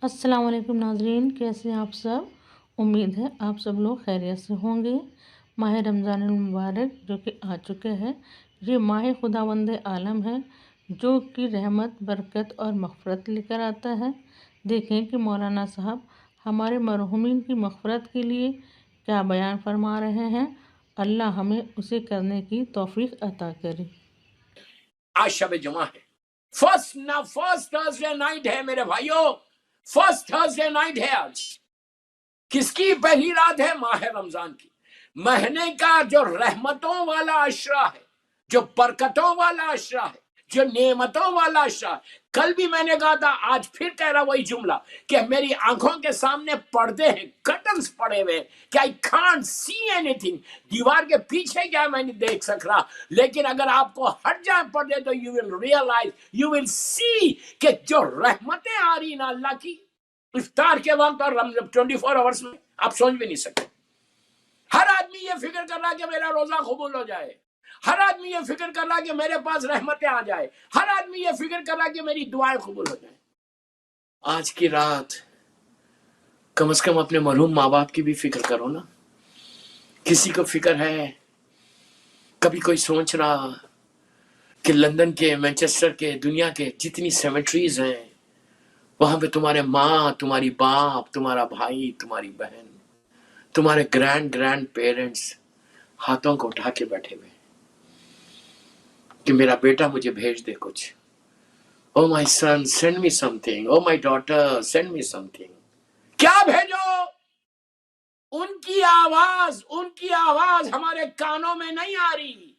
السلام علیکم ناظرین، کیسے ہیں آپ سب؟ امید ہے آپ سب لوگ خیریت سے ہوں گے۔ ماہ رمضان المبارک جو کہ آ چکے ہیں، یہ ماہ خداوند عالم ہے جو کہ رحمت، برکت اور مغفرت لے کر آتا ہے۔ دیکھیں کہ مولانا صاحب ہمارے مرحومین کی مغفرت کے لیے کیا بیان فرما رہے ہیں۔ اللہ ہمیں اسے کرنے کی توفیق عطا کرے۔ آج شب جمعہ ہے، فرسٹ تھرسڈے نائٹ ہے میرے بھائیوں، فرسٹ تھرسڈے نائٹ ہے آج۔ کس کی پہلی رات ہے؟ ماہ رمضان کی، مہینے کا جو رحمتوں والا عشرہ ہے، جو برکتوں والا عشرہ ہے، جو نعمتوں والا عشرہ ہے۔ کل بھی میں نے کہا تھا، آج پھر کہہ رہا وہی جملہ کہ میری آنکھوں کے سامنے پردے ہیں، کرٹنز پڑے ہوئے کہ I can't see anything، دیوار کے پیچھے کیا میں نہیں دیکھ سک رہا، لیکن اگر آپ کو ہٹ جائیں پردے تو you will realize، you will see کہ جو رحمتیں آ رہی نا اللہ کی افطار کے وقت اور 24 آورس میں، آپ سوچ بھی نہیں سکتے۔ ہر آدمی یہ فکر کر رہا کہ میرا روزہ قبول ہو جائے، ہر آدمی یہ فکر کر رہا کہ میرے پاس رحمتیں آ جائے، ہر آدمی یہ فکر کر رہا کہ میری دعائیں قبول ہو جائیں۔ آج کی رات کم از کم اپنے مرحوم ماں باپ کی بھی فکر کرو نا۔ کسی کو فکر ہے؟ کبھی کوئی سوچ رہا کہ لندن کے، مانچسٹر کے، دنیا کے جتنی سیمیٹریز ہیں وہاں پہ تمہارے ماں، تمہاری باپ، تمہارا بھائی، تمہاری بہن، تمہارے گرینڈ پیرنٹس ہاتھوں کو اٹھا کے بیٹھے ہوئے کہ میرا بیٹا مجھے بھیج دے کچھ، oh my son send me something, oh my daughter send me something. کیا بھیجو؟ ان کی آواز ہمارے کانوں میں نہیں آ رہی۔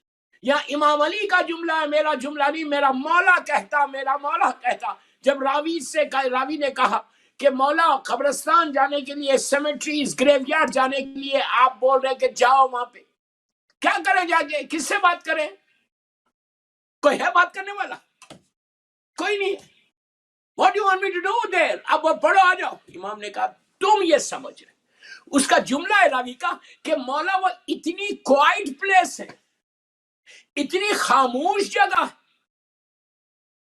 یا امام علی کا جملہ ہے، میرا جملہ نہیں، میرا مولا کہتا جب راوی نے کہا کہ مولا قبرستان جانے کے لیے، سیمیٹریز، گریو یارڈ جانے کے لیے آپ بول رہے کہ جاؤ وہاں پہ، کیا کریں جا کے؟ کس سے بات کریں؟ کوئی ہے بات کرنے والا؟ کوئی نہیں۔ What do you want me to do there؟ اب وہ پڑھو، آ جاؤ۔ امام نے کہا تم یہ سمجھ رہے، اس کا جملہ ہے راوی کا کہ مولا وہ اتنی کوائٹ پلیس ہے، اتنی خاموش جگہ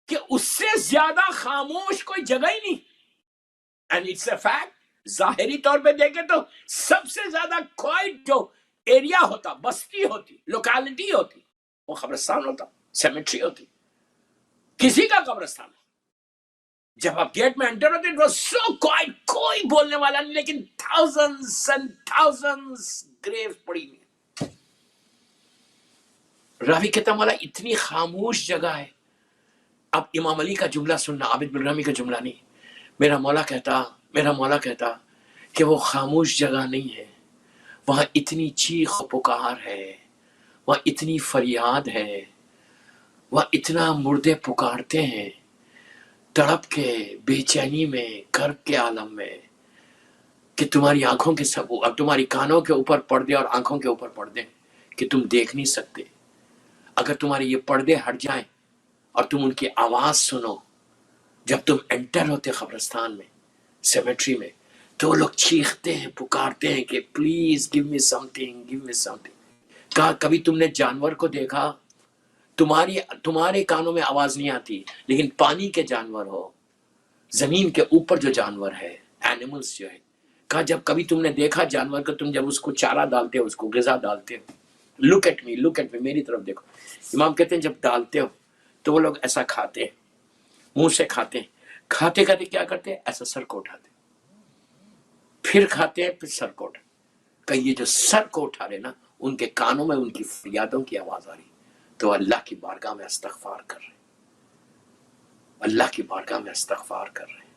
کہ اس سے زیادہ خاموش کوئی جگہ ہی نہیں۔ اینڈ اٹس اے فیکٹ، ظاہری طور پہ دیکھیں تو سب سے زیادہ کوائٹ جو ایریا ہوتا، بستی ہوتی، لوکیلٹی ہوتی، وہ قبرستان ہوتا، سیمیٹری ہوتی، کسی کا قبرستان ہو۔ جب آپ گیٹ میں انٹر ہوتے ہیں سو کوائٹ، کوئی بولنے والا نہیں، لیکن تھاؤزنڈز اینڈ تھاؤزنڈز گریوز پڑی ہوئی۔ راوی کہتا مولا اتنی خاموش جگہ ہے۔ اب امام علی کا جملہ سننا، عابد بن رامی کا جملہ نہیں۔ میرا مولا کہتا کہ وہ خاموش جگہ نہیں ہے، وہاں اتنی چیخ و پکار ہے، وہاں اتنی فریاد ہے، وہاں اتنا مردے پکارتے ہیں تڑپ کے، بے چینی میں، کرب کے عالم میں، کہ تمہاری آنکھوں کے اب تمہاری کانوں کے اوپر پردے اور آنکھوں کے اوپر پردے کہ تم دیکھ نہیں سکتے۔ اگر تمہارے یہ پردے ہٹ جائیں اور تم ان کی آواز سنو جب تم انٹر ہوتے قبرستان میں، سیمیٹری میں، تو وہ لوگ چیختے ہیں، پکارتے ہیں کہ please give me some thing, give me some thing. کہا کبھی تم نے جانور کو دیکھا؟ تمہارے کانوں میں آواز نہیں آتی، لیکن پانی کے جانور ہو، زمین کے اوپر جو جانور ہے، اینیملز جو ہے، کہا جب کبھی تم نے دیکھا جانور کو، تم جب اس کو چارہ ڈالتے ہو، اس کو غذا ڈالتے ہو، لک ایٹ می، میری طرف دیکھو۔ امام کہتے ہیں جب ڈالتے ہو تو وہ لوگ ایسا کھاتے ہیں، منہ سے کھاتے ہیں، کھاتے کیا کرتے ہیں؟ ایسا سر کو اٹھاتے ہیں، پھر کھاتے ہیں، پھر سر کو اٹھاتے ہیں۔ کہ یہ جو سر کو اٹھا رہے نا، ان کے کانوں میں ان کی فریادوں کی آواز آ رہی، تو اللہ کی بارگاہ میں استغفار کر رہے، اللہ کی بارگاہ میں استغفار کر رہے۔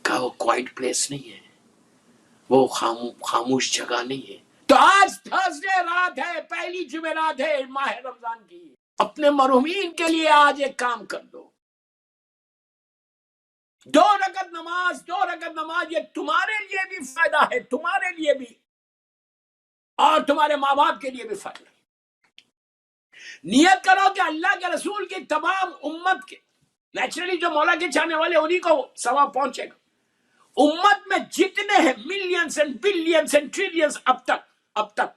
کہا وہ کوائٹ پلیس نہیں ہے، وہ خاموش جگہ نہیں ہے۔ تو آج تھرسڈے رات ہے، پہلی جمعرات ہے ماہ رمضان کی۔ اپنے مرحومین کے لیے آج ایک کام کر دو، 2 رکعت نماز، یہ تمہارے لیے بھی فائدہ ہے، تمہارے لیے بھی اور تمہارے ماں باپ کے لیے بھی فائدہ ہے۔ نیت کرو کہ اللہ کے رسول کی تمام امت کے، نیچرلی جو مولا کے چاہنے والے انہی کو ثواب پہنچے گا۔ امت میں جتنے ہیں millions and billions and trillions, اب تک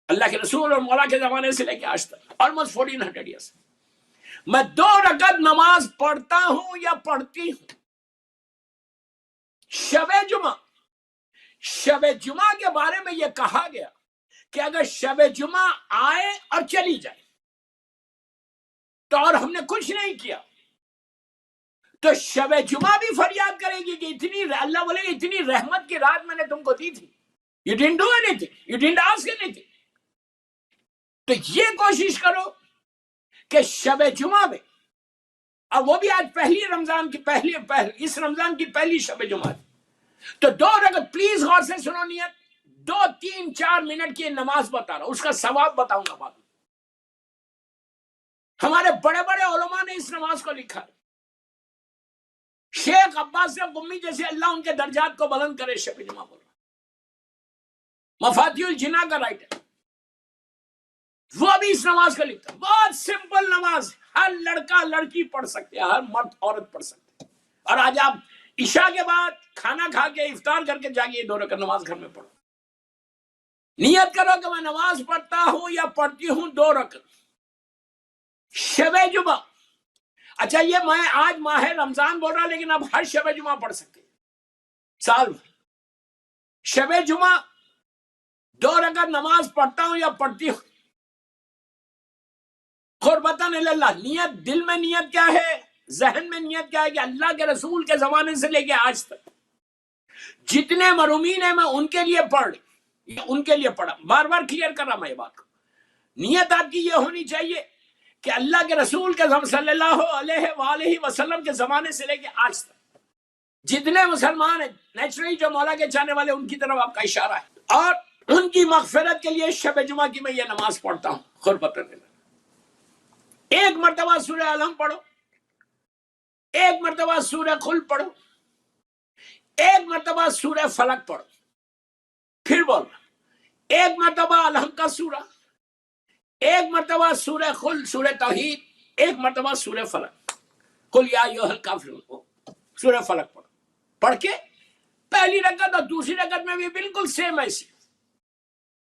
اللہ کے رسول اور مولا کے زمانے سے لے کے آج تک آلموسٹ 1400 ایئرس، میں 2 رکعت نماز پڑھتا ہوں یا پڑھتی ہوں، شب جمعہ، شب جمعہ کے بارے میں یہ کہا گیا کہ اگر شب جمعہ آئے اور چلی جائے تو اور ہم نے کچھ نہیں کیا تو شب جمعہ بھی فریاد کرے گی کہ اتنی اللہ بولے گی اتنی رحمت کی رات میں نے تم کو دی تھی. You didn't do anything. You didn't ask anything. تو یہ کوشش کرو کہ شب جمعہ میں، اور وہ بھی آج پہلی رمضان کی اس رمضان کی پہلی شب جمعہ، تو 2 رکعت پلیز غور سے سنو نیت، 2 3 4 منٹ کی نماز بتا رہا ہوں، اس کا ثواب بتاؤں گا بعد میں. ہمارے بڑے بڑے علماء نے اس نماز کو لکھا ہے. شیخ عباس قمی جیسے اللہ ان کے درجات کو بلند کرے شب جمعہ بول رہا، مفاتیح الجنا کا رائٹر، وہ بھی اس نماز کو لکھتا. بہت سمپل نماز، ہر لڑکا لڑکی پڑھ سکتے ہیں، ہر مرد عورت پڑھ سکتے ہیں. اور آج آپ عشاء کے بعد کھانا کھا کے افطار کر کے جاگیے 2 رکعت نماز گھر میں پڑھو. نیت کرو کہ میں نماز پڑھتا ہوں یا پڑھتی ہوں 2 رکعت شب جمعہ. اچھا یہ میں آج ماہ رمضان بول رہا لیکن اب ہر شب جمعہ پڑھ سکتے ہیں سال میں. شب جمعہ 2 رکعت نماز پڑھتا ہوں یا پڑھتی ہوں قربتاً اللہ. نیت دل میں نیت کیا ہے، ذہن میں نیت کیا ہے کہ اللہ کے رسول کے زمانے سے لے کے آج تک جتنے مرحومین ہیں میں ان کے لیے پڑھ، ان کے لیے پڑھا. بار بار کلیئر کر رہا میں یہ بات کو. نیت آپ کی یہ ہونی چاہیے کہ اللہ کے رسول کے صلی اللہ علیہ وآلہ وسلم کے زمانے سے لے کے آج تک جتنے مسلمان ہیں نیچرلی جو مولا کے چاہنے والے ان کی طرف آپ کا اشارہ ہے، اور ان کی مغفرت کے لیے شب جمعہ کی میں یہ نماز پڑھتا ہوں قربتاً. 1 مرتبہ سورہ الحم پڑھو، 1 مرتبہ سورہ قل پڑھو، 1 مرتبہ سورہ فلق پڑھو. پھر بول رہا 1 مرتبہ الحم کا سورہ، 1 مرتبہ سورہ قل سورہ توحید، 1 مرتبہ سورہ فلق قل یا ایھا الکافرون سورہ فلق پڑھو. پڑھ کے پہلی رکعت اور دوسری رکعت میں بھی بالکل سیم ایسی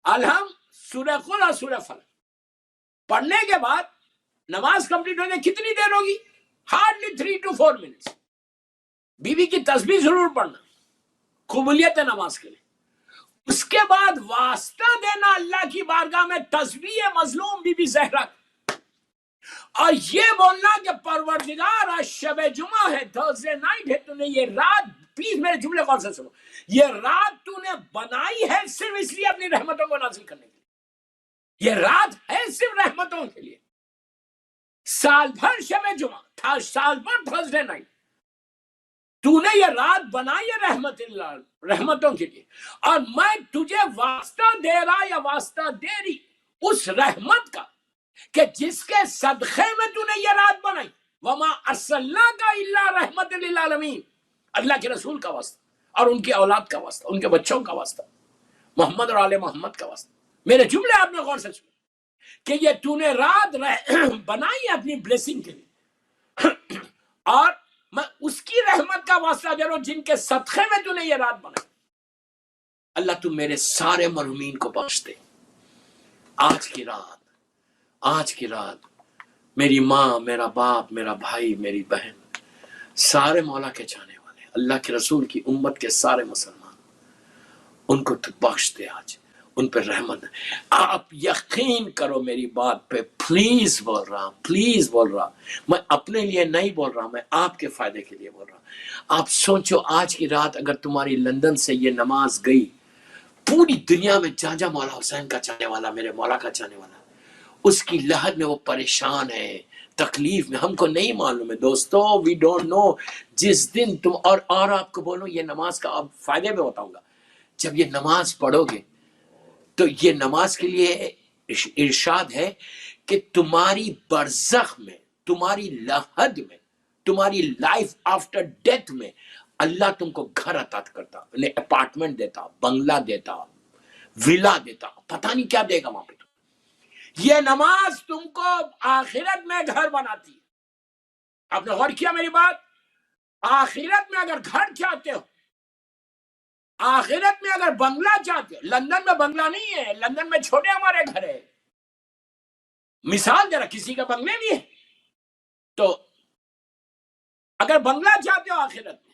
الحم سورہ قل اور سورہ فلق پڑھنے کے بعد نماز کمپلیٹ ہونے کتنی دیر ہوگی؟ Hardly 3 to 4 minutes. بیوی کی تسبیح ضرور پڑھنا قبولیت نماز کے لیے. اس کے بعد واسطہ دینا اللہ کی بارگاہ میں تسبیح مظلوم بی بی زہرا، اور یہ بولنا کہ پروردگار آج شب جمعہ ہے، تھرسڈے نائٹ ہے، تو نے یہ رات، پلیز میرے جملے غور سے سنو، یہ رات تو نے بنائی ہے صرف اس لیے اپنی رحمتوں کو نازل کرنے کے لیے. یہ رات ہے صرف رحمتوں کے لیے. سال بھر شب جمعہ، سال بھر تھرسڈے نائٹ، تو نے یہ رات بنائی ہے رحمتوں کے لیے، اور میں تجھے واسطہ دے رہا یا واسطہ دے رہی اس رحمت کا کہ جس کے صدقے میں تو نے یہ رات بنائی. وما ارسلناک الا رحمت للعالمین، اللہ کے رسول کا واسطہ اور ان کی اولاد کا واسطہ، ان کے بچوں کا واسطہ، محمد اور آل محمد کا واسطہ. میرے جملے آپ نے غور سے سنے کہ یہ تو نے رات بنائی ہے اپنی بلیسنگ کے لیے، اور میں اس کی رحمت کا واسطہ دے رہا ہوں جن کے صدقے میں تو نے یہ رات بنائی. اللہ تو میرے سارے مرحومین کو بخش دے. آج کی رات میری ماں، میرا باپ، میرا بھائی، میری بہن، سارے مولا کے چاہنے والے، اللہ کے رسول کی امت کے سارے مسلمان، ان کو تو بخش دے، آج ان پہ رحمت. آپ یقین کرو میری بات پہ، پلیز بول رہا، میں اپنے لیے نہیں بول رہا، میں آپ کے فائدے کے لیے بول رہا. آپ سوچو آج کی رات اگر تمہاری لندن سے یہ نماز گئی، پوری دنیا میں جہاں مولا حسین کا چاہنے والا، میرے مولا کا چاہنے والا، اس کی لہر میں وہ پریشان ہے، تکلیف میں، ہم کو نہیں معلوم ہے دوستو، وی ڈونٹ نو. جس دن تم اور آپ کو بولو یہ نماز کا اب فائدے میں بتاؤں گا. جب یہ نماز پڑھو گے تو یہ نماز کے لیے ارشاد ہے کہ تمہاری برزخ میں، تمہاری لحد میں، تمہاری لائف آفٹر ڈیتھ میں اللہ تم کو گھر عطا کرتا، اپارٹمنٹ دیتا، بنگلہ دیتا، ولا دیتا، پتہ نہیں کیا دے گا وہاں پہ. یہ نماز تم کو آخرت میں گھر بناتی ہے. آپ نے غور کیا میری بات؟ آخرت میں اگر گھر چاہتے ہو، آخرت میں اگر بنگلہ چاہتے ہو، لندن میں بنگلہ نہیں ہے، لندن میں چھوٹے ہمارے گھر ہے، مثال دے رہا، کسی کا بنگلے بھی ہے. تو اگر بنگلہ چاہتے ہو آخرت میں،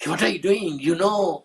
What are you doing? You know,